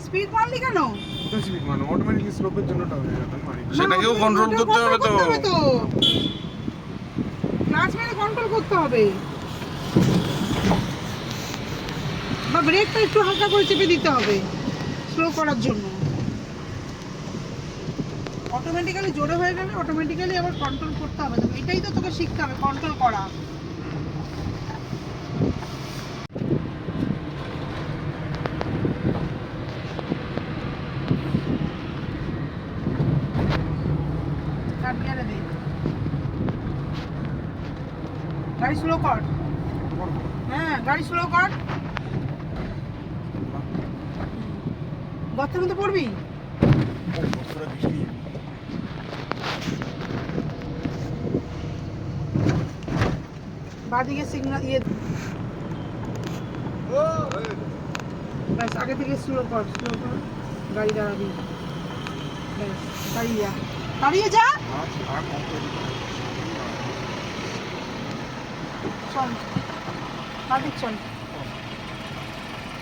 Speed মারলি কেন? কোথায় স্পিড মানে অটোমেটিকলি স্লোপের জন্যটা হয়ে যাবে মানে সেটাকেও কন্ট্রোল করতে হবে তো। ক্লাচ মেরে কন্ট্রোল করতে হবে, বা ব্রেকটা একটু হালকা করে চেপে দিতে হবে স্লো করার জন্য। অটোমেটিক্যালি জোরে হয়ে গেলে অটোমেটিক্যালি আবার কন্ট্রোল করতে হবে। তো এটাই তো তোকে শিখতে হবে, কন্ট্রোল করা। থার্ড গিয়ারে দে, গাড়ি স্লো কর। হ্যাঁ, গাড়ি স্লো কর। গর্তের মধ্যে পড়বি। বাদিকে সিগন্যাল ইয়ে, ব্যাস আগে থেকে স্লো কর, স্লো কর। গাড়ি দাঁড়াবি, ব্যাস দাঁড়িয়ে যা, দাঁড়িয়ে যা। চল বাদিক চল,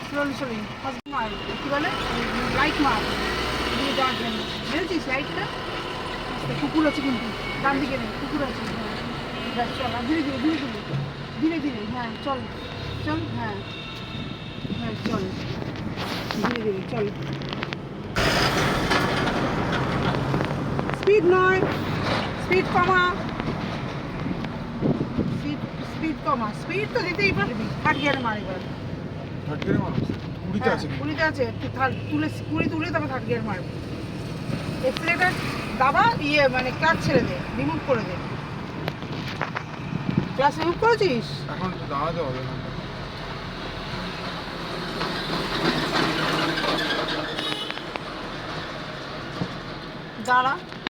স্লোলি স্লোলি। ফার্স্ট মার, কি বলে, লাইট মার দিয়ে যাওয়ার জন্য। বুঝেছিস লাইটটা? কুকুর আছে কিন্তু, ডান দিকে নেই, কুকুর আছে। ব্যাস চল, আর ধীরে ধীরে ধীরে ধীরে ধীরে ধীরে, হ্যাঁ চল চল, হ্যাঁ হ্যাঁ চল ধীরে ধীরে চল। স্পিড নয়, স্পিড কমা, স্পিড স্পিড কমা। স্পিড তো দিতেই পারবি। থার্ড গিয়ারে মার এবার। থার্ড গিয়ারে মানুষ কুড়িতে আছে কিন্তু। কুড়িতে আছে, তুলে কুড়ি তুলে তবে থার্ড গিয়ার মারবি। এক্সিলেটার দাবা, ইয়ে মানে ক্লাচ ছেড়ে দে, রিমুভ করে দে। ক্লাচ রিমুভ করেছিস? এখন তো দাঁড়াতে হবে না। দাঁড়া।